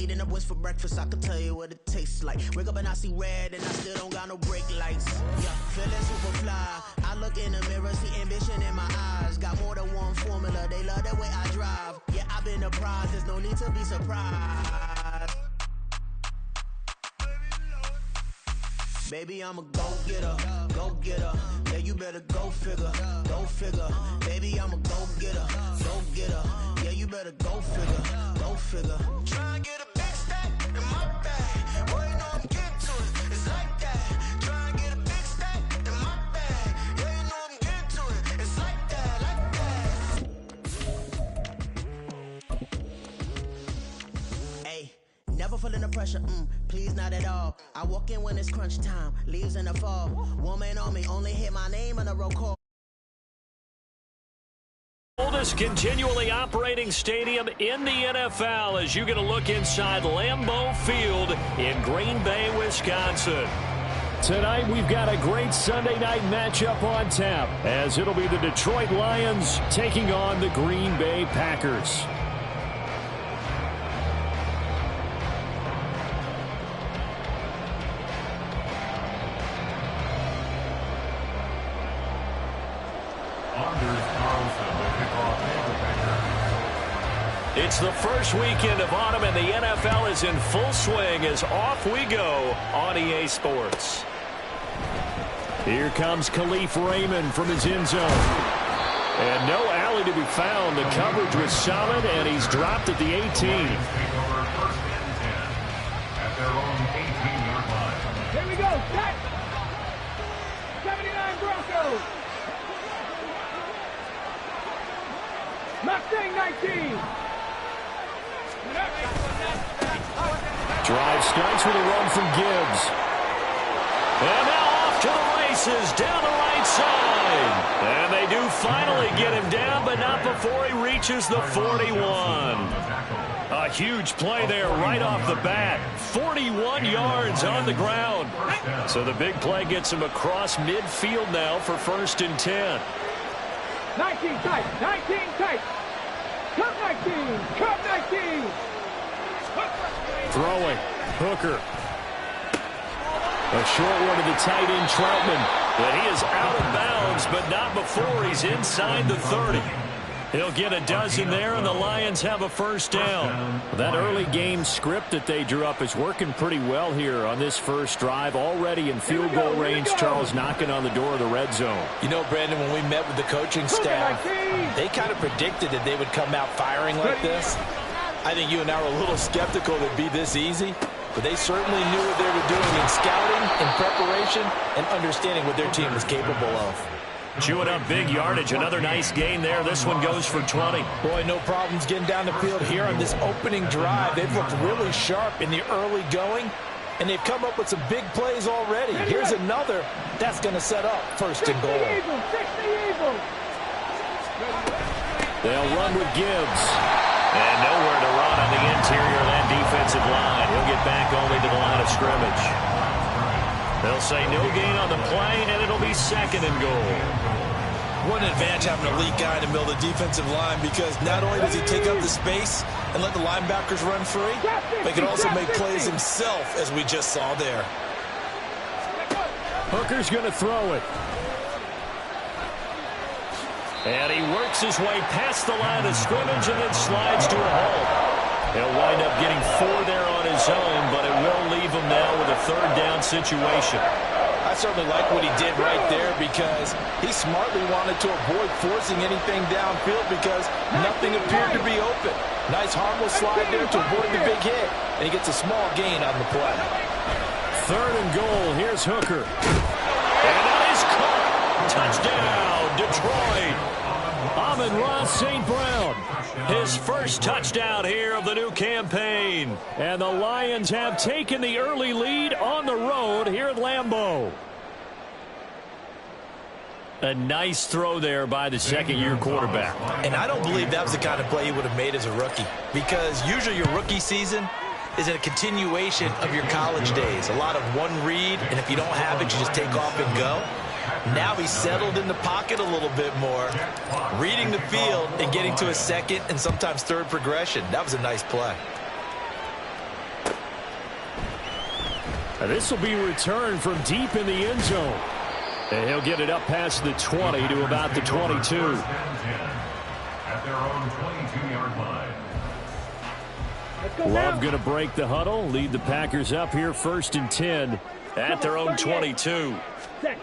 eating up wings for breakfast, I can tell you what it tastes like. Wake up and I see red and I still don't got no brake lights. Yeah, feeling super fly. I look in the mirror, see ambition in my eyes. Got more than one formula, they love the way I drive. Yeah, I've been a prize, there's no need to be surprised. Baby, I'm a go-getter, go-getter. Yeah, you better go figure, go figure. Baby, I'm a go-getter, go-getter. Yeah, you better go figure, go figure. Try and get a big stack in my bag. Boy, you know I'm getting to it, it's like that. Try and get a big stack in my bag. Yeah, you know I'm getting to it, it's like that, like that. Hey, never feeling the pressure, please not at all. I walk in when it's crunch time, leaves in the fall. Woman on me, only hit my name on a roll call. Oldest continually operating stadium in the NFL as you get a look inside Lambeau Field in Green Bay, Wisconsin. Tonight we've got a great Sunday night matchup on tap as it'll be the Detroit Lions taking on the Green Bay Packers. It's the first weekend of autumn, and the NFL is in full swing as off we go on EA Sports. Here comes Khalif Raymond from his end zone. And no alley to be found. The coverage was solid, and he's dropped at the 18. Here we go, set! 79 Broncos! Mustang 19! Drive starts with a run from Gibbs. And now off to the races down the right side. And they do finally get him down, but not before he reaches the 41. A huge play there right off the bat. 41 yards on the ground. So the big play gets him across midfield now for 1st and 10. 19 tight, 19 tight. Cup 19, Cup 19. Throwing, Hooker. A short one to the tight end, Troutman. But he is out of bounds, but not before he's inside the 30. He'll get a dozen there, and the Lions have a 1st down. That early game script that they drew up is working pretty well here on this first drive. Already in field goal range, Charles knocking on the door of the red zone. You know, Brandon, when we met with the coaching staff, they kind of predicted that they would come out firing like this. I think you and I were a little skeptical that it'd be this easy, but they certainly knew what they were doing in scouting, in preparation, and understanding what their team was capable of. Chewing up big yardage. Another nice gain there. This one goes for 20. Boy, no problems getting down the field here on this opening drive. They've looked really sharp in the early going, and they've come up with some big plays already. Here's another that's going to set up 1st and goal. They'll run with Gibbs. And nowhere to run on the interior of that defensive line. He'll get back only to the line of scrimmage. They'll say no gain on the play, and it'll be 2nd and goal. What an advantage having an elite guy in the middle of the defensive line, because not only does he take up the space and let the linebackers run free, but he can also make plays himself, as we just saw there. Hooker's going to throw it. And he works his way past the line of scrimmage and then slides to a halt. He'll wind up getting 4 there on his own, but it will leave him now with a 3rd down situation. I certainly like what he did right there, because he smartly wanted to avoid forcing anything downfield because nothing appeared to be open. Nice harmless slide there to avoid the big hit, and he gets a small gain on the play. 3rd and goal. Here's Hooker. And that is caught. Touchdown, Detroit. Amon-Ra St. Brown, his first touchdown here of the new campaign. And the Lions have taken the early lead on the road here at Lambeau. A nice throw there by the 2nd-year quarterback. And I don't believe that was the kind of play he would have made as a rookie, because usually your rookie season is a continuation of your college days. A lot of one read, and if you don't have it, you just take off and go. Now he's settled in the pocket a little bit more, reading the field and getting to a 2nd and sometimes 3rd progression. That was a nice play. This will be returned from deep in the end zone. And he'll get it up past the 20 to about the 22. At their own 22-yard line. Love going to break the huddle, lead the Packers up here 1st and 10 at their own 22. They're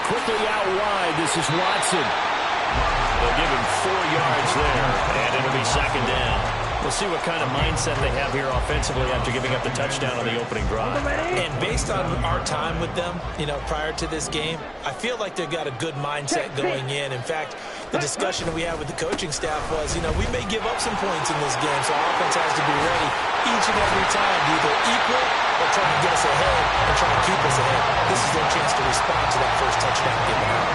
quickly out wide. This is Watson. They'll give him 4 yards there, and it'll be 2nd down. We'll see what kind of mindset they have here offensively after giving up the touchdown on the opening drive. And based on our time with them, prior to this game, I feel like they've got a good mindset going in. In fact, the discussion that we had with the coaching staff was, we may give up some points in this game, so our offense has to be ready each and every time to either equal or try to get us ahead and try to keep us ahead. This is their chance to respond to that first touchdown given up.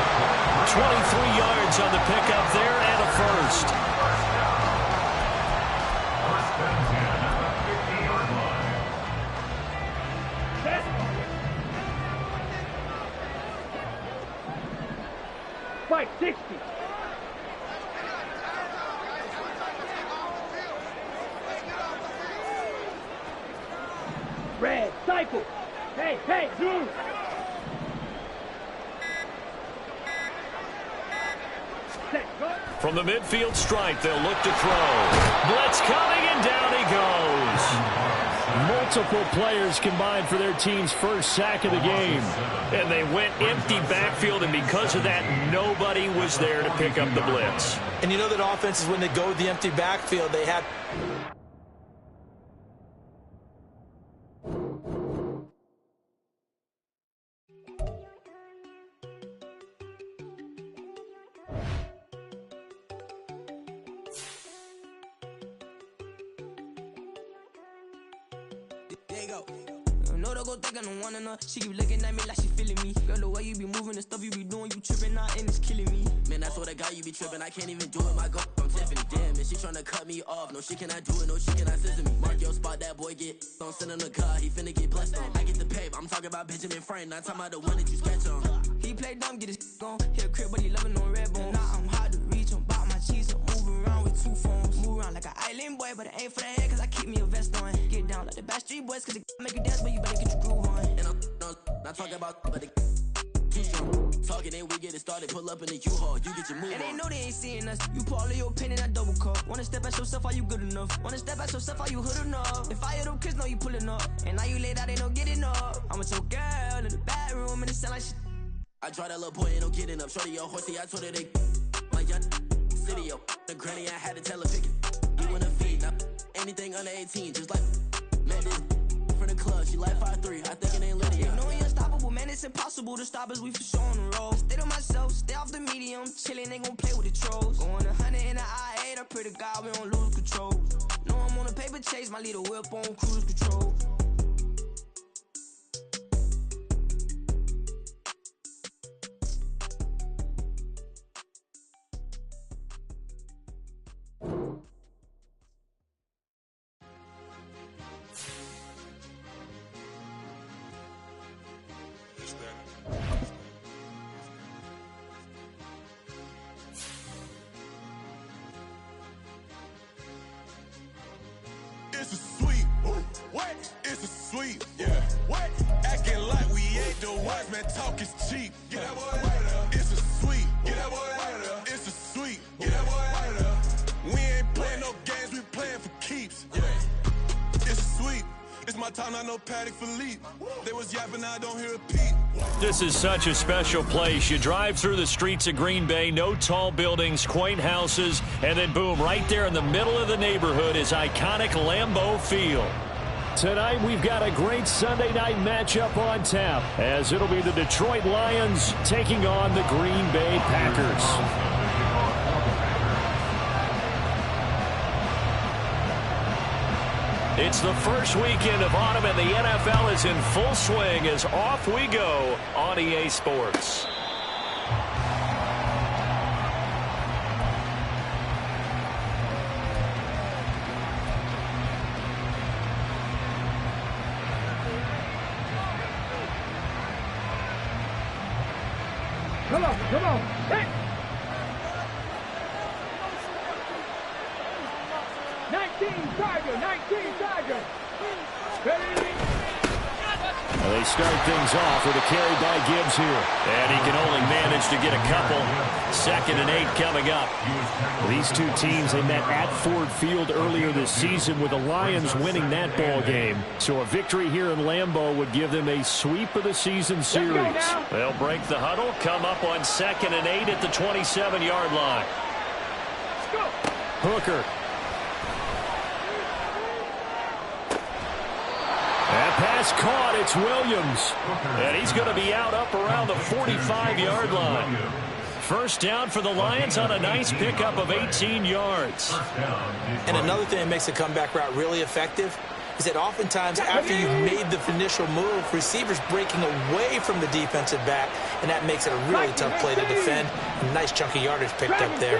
23 yards on the pickup there and a first. Fight 60. Red, cycle. Hey, dude. From the midfield stripe, they'll look to throw. Blitz coming, and down he goes. Multiple players combined for their team's first sack of the game. And they went empty backfield, and because of that, nobody was there to pick up the blitz. And you know that offenses, when they go with the empty backfield, they have... She keep looking at me like she feeling me. Girl, the way you be moving, the stuff you be doing, you tripping out and it's killing me. Man, that's what I got, you be tripping. I can't even do it, my girl. I'm Tiffany. Damn, and she tryna cut me off. No, she cannot do it, no, she cannot scissor me. Mark your spot, that boy get. Don't send him a car, he finna get blessed on. I get the pay, I'm talking about Benjamin Franklin, not talking about the one that you sketch on. He play dumb, get his gone. Hit a crib, but he loving on red bone. Now I'm hard to reach, I'm bout my cheese. I'm moving around with 2 phones. Move around like an island boy, but it ain't for the head, cause I keep me a vest on. Get down like the Backstreet Boys, cause it make you dance, but you better get your groove on. And I'm not talking about, but they too strong. Talking, then we get it started. Pull up in the U-Haul, you get your move. And they know they ain't seeing us. You pull all of your pen in that double cup. Wanna step at yourself, are you good enough? Wanna step at yourself, are you hood enough? If I hear them kids, know you pulling up. And now you laid out, they don't get enough. I'm with your girl in the bedroom, and it sound like shit. I draw that little boy, ain't no getting up. Shorty, your horsey, I told her they my young city, yo. The granny, I had to tell her pick it. You wanna feed, now anything under 18, just like man, this from the club, she like 5'3", I think it ain't Lydia. No, we unstoppable, man, it's impossible to stop us, we for sure on the road. Stay to myself, stay off the medium, chillin', ain't gon' play with the trolls. Going 100 in the I-8, I pray to God we don't lose control. No, I'm on a paper chase, my little whip on cruise control. It's a sweet. What? It's a sweet. Yeah. What? Acting like we ain't the ones, man. Talk is cheap. Get that boy right up. It's a sweet. Get that boy right up. It's a sweet. Get that boy right up. We ain't playing no games, we playing for keeps. Yeah. It's a sweet. It's my time, not no Paddock Philippe. They was yapping, I don't hear a peep. This is such a special place. You drive through the streets of Green Bay, no tall buildings, quaint houses, and then boom, right there in the middle of the neighborhood is iconic Lambeau Field. Tonight we've got a great Sunday night matchup on tap, as it'll be the Detroit Lions taking on the Green Bay Packers. It's the first weekend of autumn, and the NFL is in full swing as off we go on EA Sports. Come on. Hey! 19 Tiger. Well, they start things off with a carry by Gibbs here. And he can only manage to get a couple. 2nd and 8 coming up. These two teams, they met at Ford Field earlier this season with the Lions winning that ball game. So a victory here in Lambeau would give them a sweep of the season series. They'll break the huddle, come up on 2nd and 8 at the 27-yard line. Hooker. That pass caught. It's Williams. And he's going to be out up around the 45-yard line. First down for the Lions on a nice pickup of 18 yards. And another thing that makes the comeback route really effective is that oftentimes after you've made the initial move, receivers breaking away from the defensive back, and that makes it a really tough play to defend. A nice chunky yardage picked up there.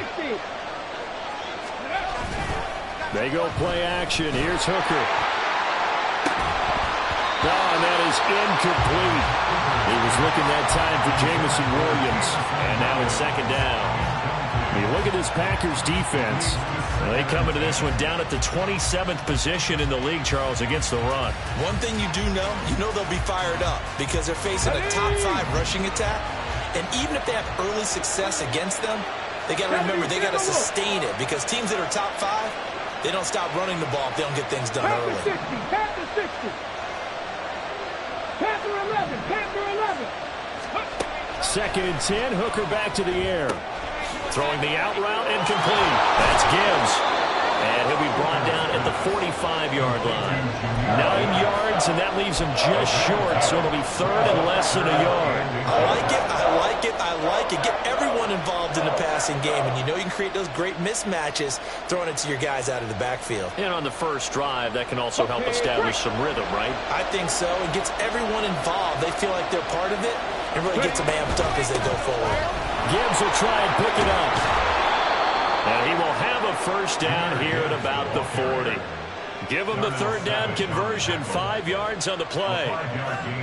They go play action. Here's Hooker. And that is incomplete. He was looking that time for Jamison Williams. And now it's 2nd down. When you look at this Packers defense, they come into this one down at the 27th position in the league, Charles, against the run. One thing you do know, they'll be fired up because they're facing a top 5 rushing attack. And even if they have early success against them, they got to remember they got to sustain it because teams that are top 5, they don't stop running the ball if they don't get things done early. 2nd and 10. Hooker back to the air. Throwing the out route, incomplete. That's Gibbs. And he'll be brought down at the 45-yard line. 9 yards, and that leaves him just short, so it'll be 3rd and less than a yard. I like it, I like it, I like it. Get everyone involved in the passing game, and you can create those great mismatches throwing it to your guys out of the backfield. And on the first drive, that can also help establish some rhythm, right? I think so. It gets everyone involved. They feel like they're part of it, and really gets them amped up as they go forward. Gibbs will try and pick it up. And he will have a first down here at about the 40. Give him the 3rd down conversion, 5 yards on the play.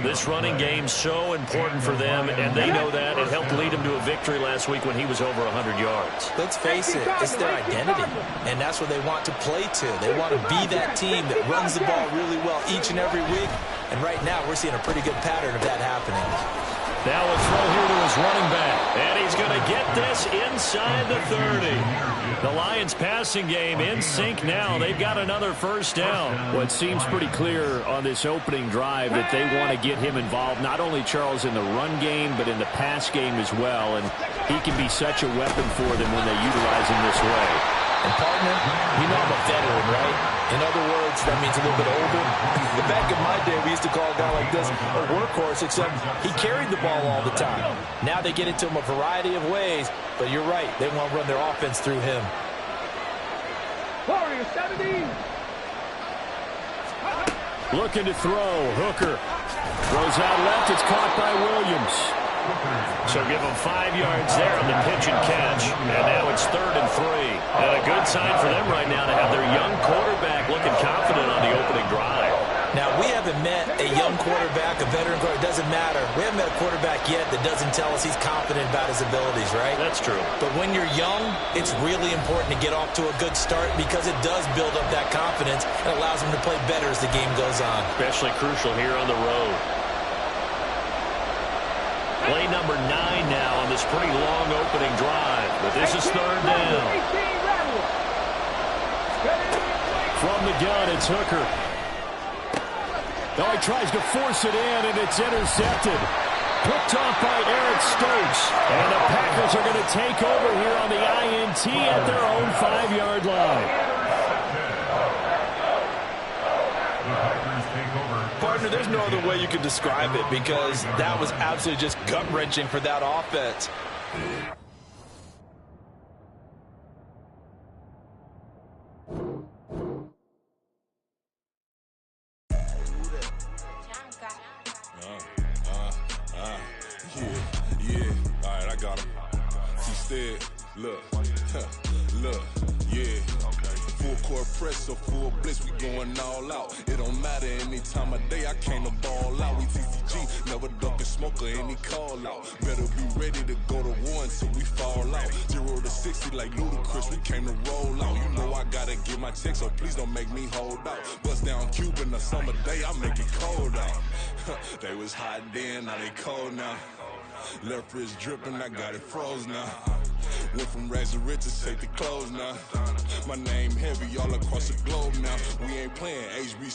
This running game's so important for them, and they know that. It helped lead him to a victory last week when he was over 100 yards. Let's face it, it's their identity, and that's what they want to play to. They want to be that team that runs the ball really well each and every week, and right now we're seeing a pretty good pattern of that happening. Now a throw here to his running back. And he's going to get this inside the 30. The Lions passing game in sync now. They've got another first down. Well, it seems pretty clear on this opening drive that they want to get him involved, not only, Charles, in the run game, but in the pass game as well. And he can be such a weapon for them when they utilize him this way. And, partner, I'm a veteran, right? In other words, that means a little bit older. Back in my day, we used to call a guy like this a workhorse, except he carried the ball all the time. Now they get it to him a variety of ways, but you're right. They want to run their offense through him. Warrior 70. Looking to throw. Hooker throws out left. It's caught by Williams. So give them 5 yards there on the pitch and catch. And now it's 3rd and 3. And a good sign for them right now to have their young quarterback looking confident on the opening drive. Now, we haven't met a young quarterback, a veteran quarterback. It doesn't matter. We haven't met a quarterback yet that doesn't tell us he's confident about his abilities, right? That's true. But when you're young, it's really important to get off to a good start because it does build up that confidence and allows them to play better as the game goes on. Especially crucial here on the road. Play number 9 now on this pretty long opening drive. But this is 3rd down. From the gun, it's Hooker. Now he tries to force it in, and it's intercepted. Picked off by Eric Stokes. And the Packers are going to take over here on the INT at their own 5-yard line. Partner, there's no other way you can describe it because that was absolutely just gut-wrenching for that offense. Yeah. All right, I got him. He said, look, yeah. Full court press, a full blitz, we going all out. It don't matter any time of day, I came to ball out. We TCG, never duck a smoke or any call out. Better be ready to go to war until we fall out. 0 to 60 like Ludacris, we came to roll out. You know I gotta get my check, so please don't make me hold out. Bust down Cuban a summer day, I make it cold out. They was hot then, now they cold now. Left wrist dripping, I got it froze now. Went from rags to riches, take the clothes now. My name heavy all across the globe now. We ain't playing HBC.